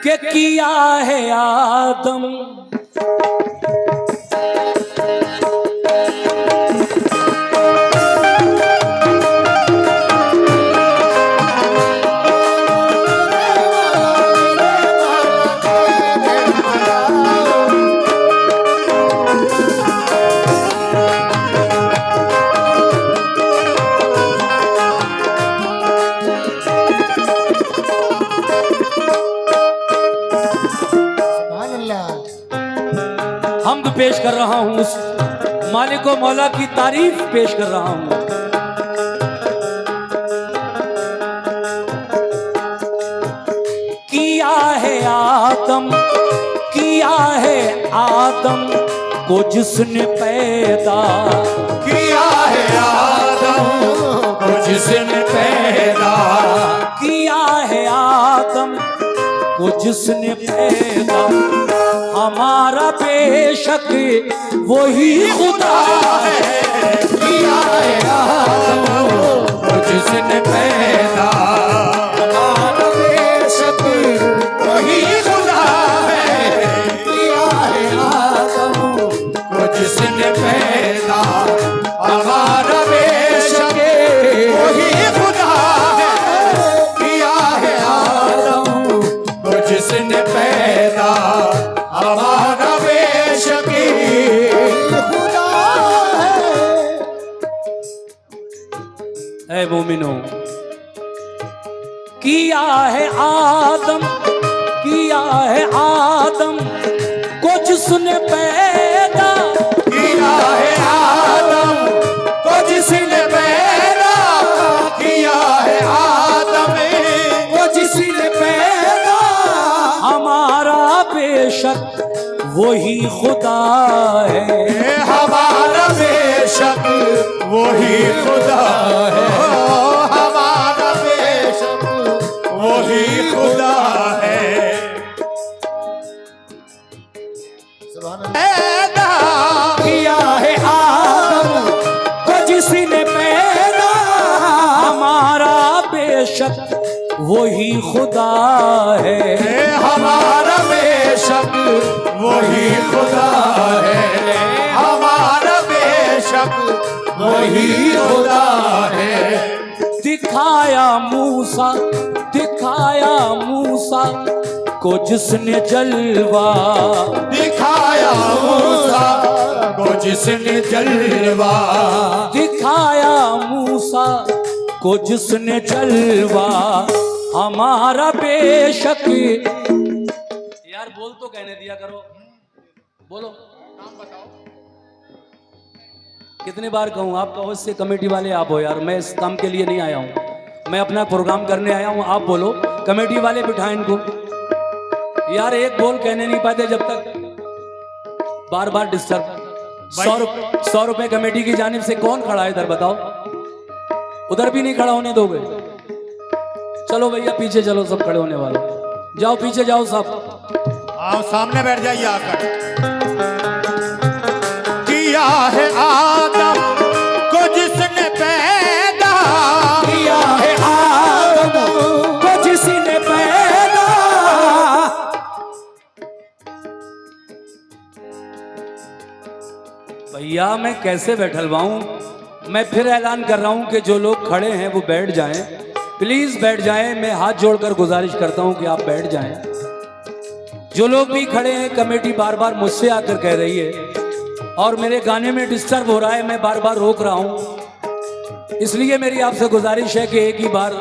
के किया है आदम। हमद पेश कर रहा हूं उस मालिक व मौला की तारीफ पेश कर रहा हूं। किया है आदम, किया है आदम को जिसने पैदा, किया है आदम को जिसने पैदा, किया है आदम को जिसने पैदा। हमारा बेशक वही खुदा है, किया है आदम को जिसने पैदा, हमारा बेशक वही खुदा है, किया है आदम को जिसने पैदा, हमारा बेशक वही खुदा है, किया है आदम को जिसने पैदा, हमारा बेशक खुदा है। मोमिनो किया है आदम, किया है आदम को जिसने पैदा, किया है आदम को जिसने पैदा, किया है आदम को जिसने पैदा, हमारा बेशक वही खुदा है, हमारा बेशक वही खुदा है, हमारा बेशक वही खुदा है। पैदा किया है आदम को जिसने पैदा, हमारा बेशक वही खुदा है, हमारा बेशक वही खुदा है, हमारा बेशक वही खुदा है। दिखाया मूसा, दिखाया मूसा को जिसने जलवा, दिखाया मूसा को जिसने जलवा, दिखाया मूसा को जिसने जलवा। हमारा बेशक, यार बोल तो कहने दिया करो, बोलो नाम बताओ। कितनी बार कहूं, आप कहो इससे कमेटी वाले आप हो यार, मैं इस काम के लिए नहीं आया हूं, मैं अपना प्रोग्राम करने आया हूं। आप बोलो, कमेटी वाले बिठाएं इनको। यार एक बोल कहने नहीं पाते जब तक बार बार डिस्टर्ब। 100 रुपए कमेटी की जानिब से कौन खड़ा है इधर बताओ? उधर भी नहीं खड़ा होने दोगे? चलो भैया पीछे चलो, सब खड़े होने वाले जाओ, पीछे जाओ सब। आओ सामने बैठ जाइए आकर। किया है आदम को जिसने पैदा, किया है आदम को जिसने पैदा, भैया मैं कैसे बैठलवाऊं? मैं फिर ऐलान कर रहा हूं कि जो लोग खड़े हैं वो बैठ जाएं, प्लीज बैठ जाएं। मैं हाथ जोड़कर गुजारिश करता हूं कि आप बैठ जाएं। जो लोग भी खड़े हैं, कमेटी बार बार मुझसे आकर कह रही है और मेरे गाने में डिस्टर्ब हो रहा है, मैं बार बार रोक रहा हूं। इसलिए मेरी आपसे गुजारिश है कि एक ही बार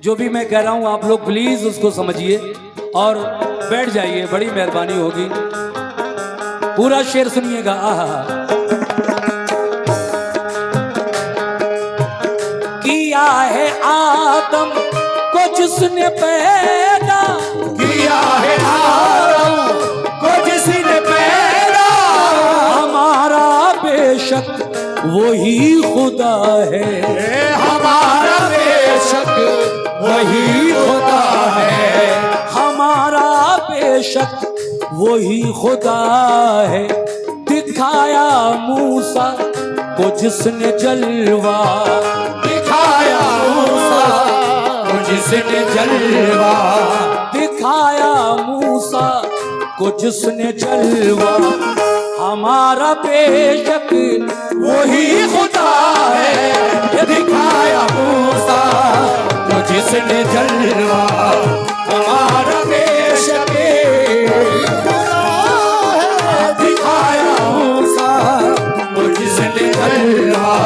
जो भी मैं कह रहा हूं आप लोग प्लीज उसको समझिए और बैठ जाइए, बड़ी मेहरबानी होगी। पूरा शेर सुनिएगा। आहा, किया है आदम को जिसने पैदा, किया है आदम को जिसने पैदा, हमारा बेशक वही खुदा है, हमारा बेशक वही खुदा है, हमारा बेशक वही खुदा है। दिखाया मूसा को जिसने जलवा, दिखाया मूसा को जिसने जलवा, दिखाया को जिसने जलवा हमारा बेशक वही खुदा है दिखाया मूसा को जिसने जलवा हमारा बेशक दिखाया मूसा को जिसने जलवा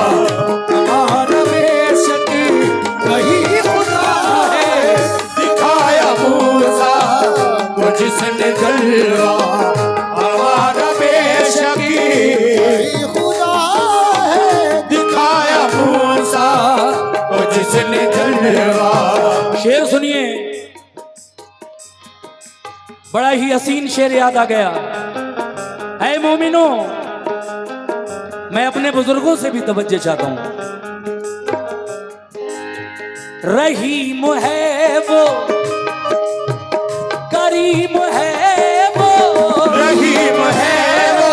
हमारा बेशक वही खुदा है दिखाया मूसा को जिसने जलवा हमारा बेशक खुदा है दिखाया मूसा को जिसने जलवा। शेर सुनिए, बड़ा ही हसीन शेर याद आ गया। ऐ मोमिनो, मैं अपने बुजुर्गों से भी तवज्जो चाहता हूं। रहीम है वो, करीम है वो, रहीम है वो,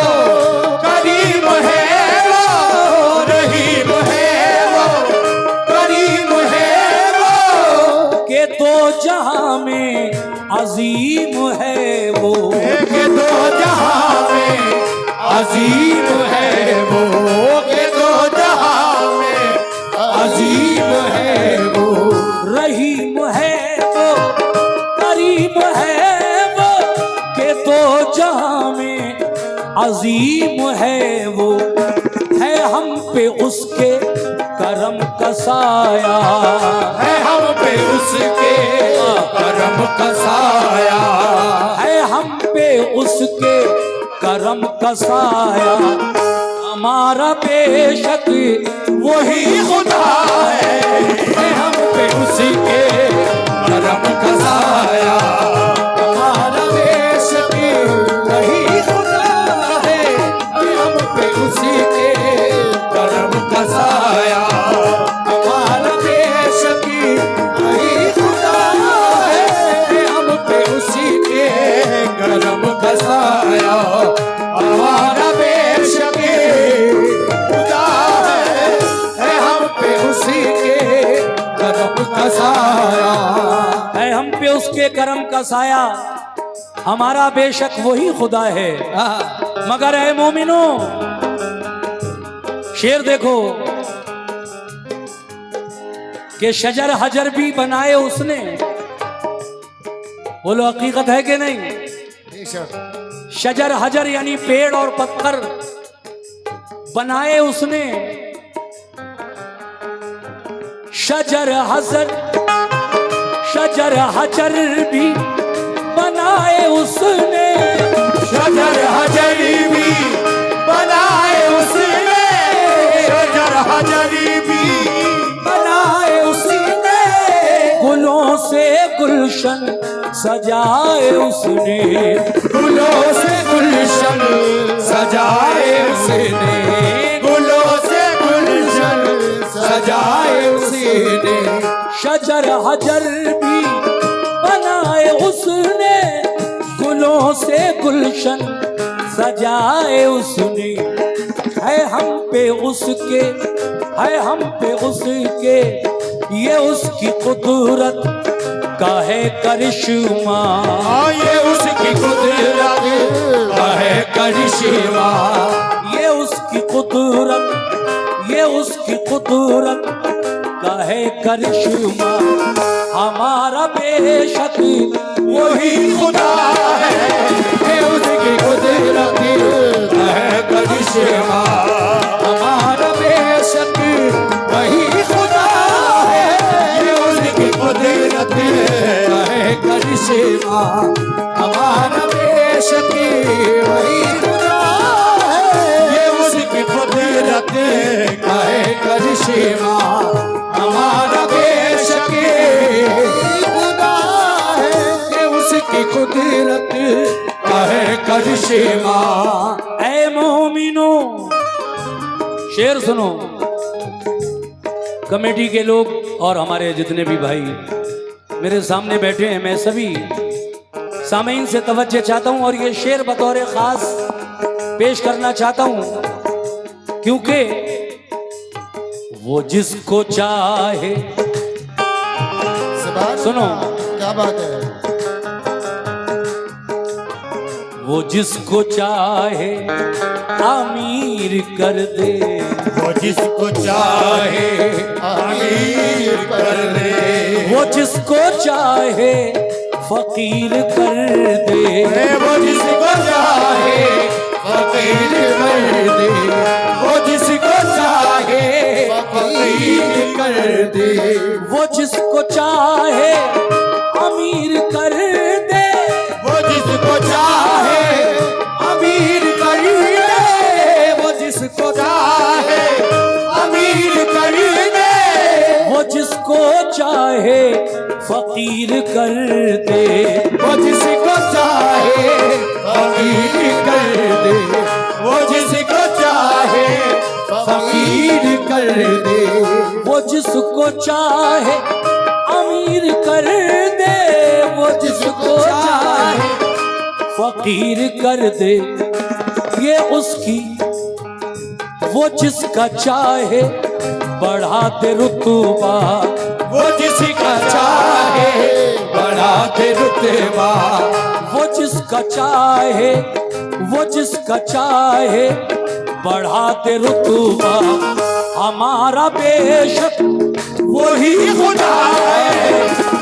करीम है वो, रहीम है वो, करीम है वो, के दो जहां में अजीम है वो, के दो जहां में अजीम है वो, के दो जहां में अजीम है वो। रहीम है वो, करीम है वो, के दो जहां में अजीम है वो। है हम पे उसके करम का साया, है हम पे उसके करम का साया, है हम पे उसके करम का साया। हमारा बेशक वही खुदा है हम पे उसके करम का साया। हमारा बेशक वही खुदा है हम पे उसके करम का साया। हमारा बेशक वही खुदा है हम पे उसके करम का साया। हमारा बेशक खुदा है हम पे उसी के करम का साया। है हम पे उसके करम का साया। हमारा बेशक वही खुदा है। मगर है मोमिनो, शेर देखो कि शजर हजर भी बनाए उसने। बोलो हकीकत है कि नहीं? शजर हजर यानी पेड़ और पत्थर बनाए उसने। शजर हजर भी बनाए उसने। शजर हजर भी बनाए उसने, शजर हजर भी बनाए उसने। गुलों से गुलशन सजाए उसने। गुलों से गुलशन सजाए उसने, गुलों से गुलशन सजाए उसने। शजर हजर भी बनाए उसने। गुलों से गुलशन सजाए उसने। है हम पे उसके, है हम पे उसके, ये उसकी कुदरत का है करिश्मा। ये उसकी कुदरत का है करिश्मा। ये उसकी कुदरत, ये उसकी कुदरत का है करिश्मा। हमारा बेशक वही खुदा है ये उसकी कुदरत का है करिश्मा। हमारा बेशक वही खुदा है ये उसकी कुदरत का है करिश्मा। हमारा बेशक वही खुदा है ये उसकी कुदरत का है करिश्मा। हमारा बेशक खुदा है ये उसकी कुदरत का है करिश्मा। ऐ मोमिनो, शेर सुनो। कमेटी के लोग और हमारे जितने भी भाई मेरे सामने बैठे हैं, मैं सभी सामीन से तवज्जो चाहता हूं और ये शेर बतौर खास पेश करना चाहता हूं, क्योंकि वो जिसको चाहे, सुनो क्या बात है, वो जिसको चाहे अमीर कर दे, वो जिसको चाहे अमीर कर दे, वो जिसको चाहे फकीर कर दे, वो जिसको चाहे फकीर कर दे, वो जिसको चाहे फकीर कर दे, वो जिसको चाहे अमीर कर दे, वो जिसको चाहे अमीर कर दे, वो जिसको चाहे अमीर कर दे, वो जिसको चाहे फकीर कर दे, वो जिसको चाहे फकीर कर दे, वो जिसको चाहे फकीर कर दे, वो जिसको चाहे अमीर कर दे, वो जिसको चाहे फकीर कर दे, ये उसकी, वो जिसका चाहे बढ़ा दे रुतबा, वो जिसका चाहे बढ़ा दे रुतबा, वो जिसका चाहे, वो जिसका चाहे बढ़ा दे रुतबा, हमारा बेशक वही खुदा है,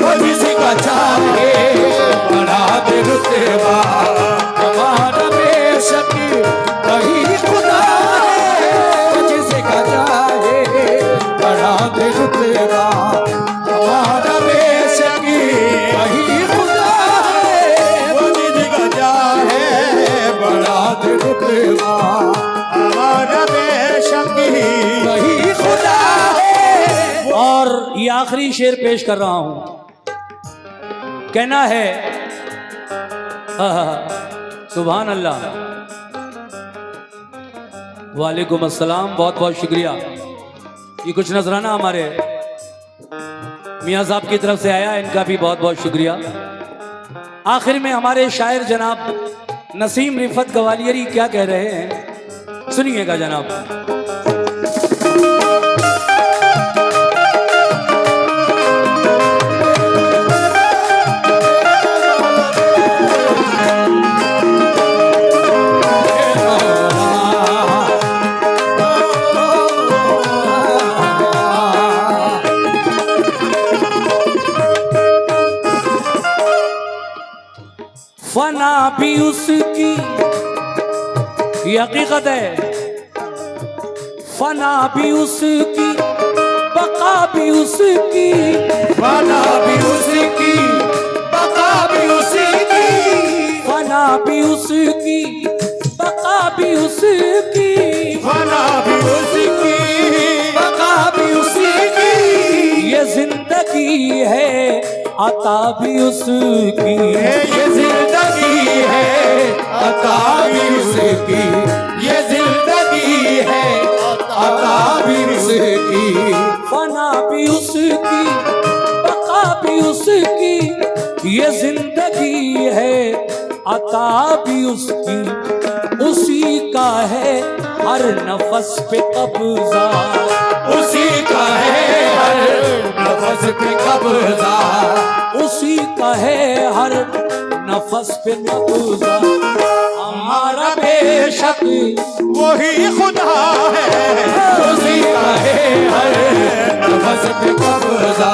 वो जिसका चाहे बढ़ा दे रुतबा, हमारा बेशक वही खुदा है, वो जिसका चाहे बढ़ा दे रुतबा, हमारा बेशक वही खुदा है, वो जिसका चाहे बढ़ा दे रुतबा, हमारा बेशक वही खुदा है। और ये आखिरी शेर पेश कर रहा हूं, कहना है सुभान अल्लाह, वालेकुम अस्सलाम, बहुत बहुत शुक्रिया। ये कुछ नजराना हमारे मियाँ साहब की तरफ से आया, इनका भी बहुत बहुत शुक्रिया। आखिर में हमारे शायर जनाब नसीम रिफत गवालियरी क्या कह रहे हैं, सुनिएगा जनाब। फना भी उसकी, ये हकीकत है, फना भी उसकी, बका भी उसकी, फना भी उसकी, बका भी उसकी, फना भी उसकी, बका भी उसकी, फना भी उसकी, बका भी उसकी, ये जिंदगी है अता भी उसकी, ये जिंदगी है अता भी उसकी, ये जिंदगी है अता भी उसकी, फना भी उसकी, बका भी उसकी, ये जिंदगी है अता भी उसकी, उसी का है हर नफस पे कब्जा, उसी का है हर नफस पे कब्जा, उसी का है हर नफस पे कब्जा, हमारा बेशक वही खुदा है, उसी का है हर नफस पे कब्जा,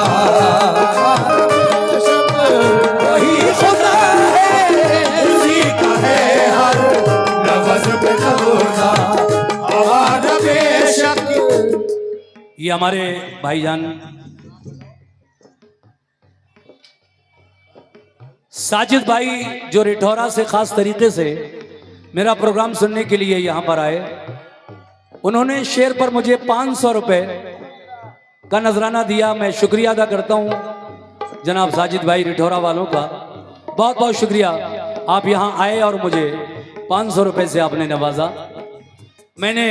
वही खुदा है, उसी का है हर नफस पे कब्जा, हमारा बेशक। ये हमारे भाईजान साजिद भाई जो रिठौरा से खास तरीके से मेरा प्रोग्राम सुनने के लिए यहाँ पर आए, उन्होंने शेर पर मुझे 500 रुपए का नजराना दिया। मैं शुक्रिया अदा करता हूँ जनाब साजिद भाई रिठौरा वालों का, बहुत बहुत शुक्रिया। आप यहाँ आए और मुझे 500 रुपए से आपने नवाजा। मैंने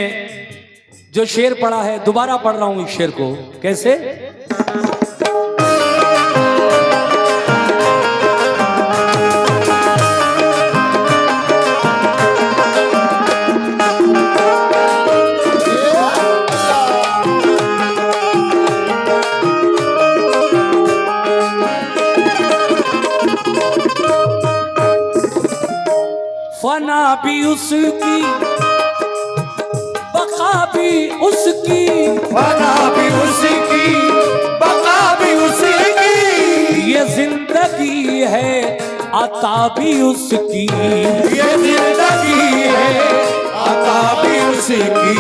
जो शेर पढ़ा है दोबारा पढ़ रहा हूँ इस शेर को। कैसे? फना भी उसकी, बका भी उसकी, फना भी उसकी, बका भी उसकी, ये जिंदगी है अता भी उसकी, ये जिंदगी है अता भी उसकी,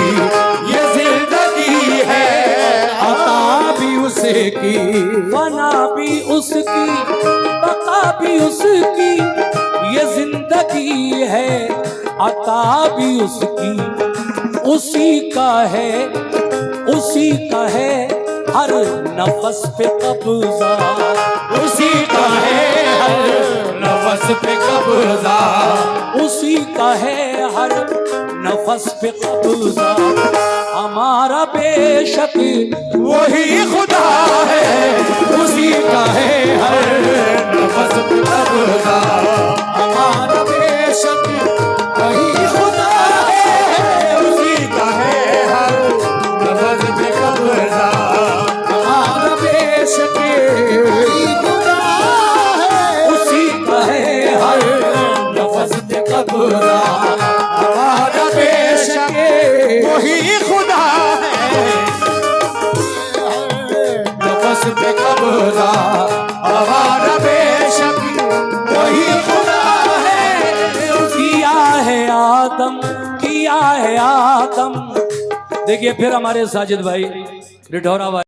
ये जिंदगी है अता भी उसकी। फना भी उसकी, बका भी उसकी, ये जिंदगी है अता भी उसकी। उसी का है, उसी का है हर नफस पे कब्जा, उसी का है हर नफस पे कब्जा, उसी का है हर नफस पे कब्जा। हमारा बेशक वही खुदा है, उसी का है हर नफस पे कब्जा। हमारा बेशक वही खुदा है, उसी का है हर नफस पे कब्जा। हमारा बेशक वही खुदा है, उसी का है हर नफस पे कब्जा। हमारा बेशक वही खुदा है, नफस पे कब्जा। हमारा बेशक वही खुदा है। किया है आदम, किया है आदम। देखिए फिर हमारे साजिद भाई रिठौरा भाई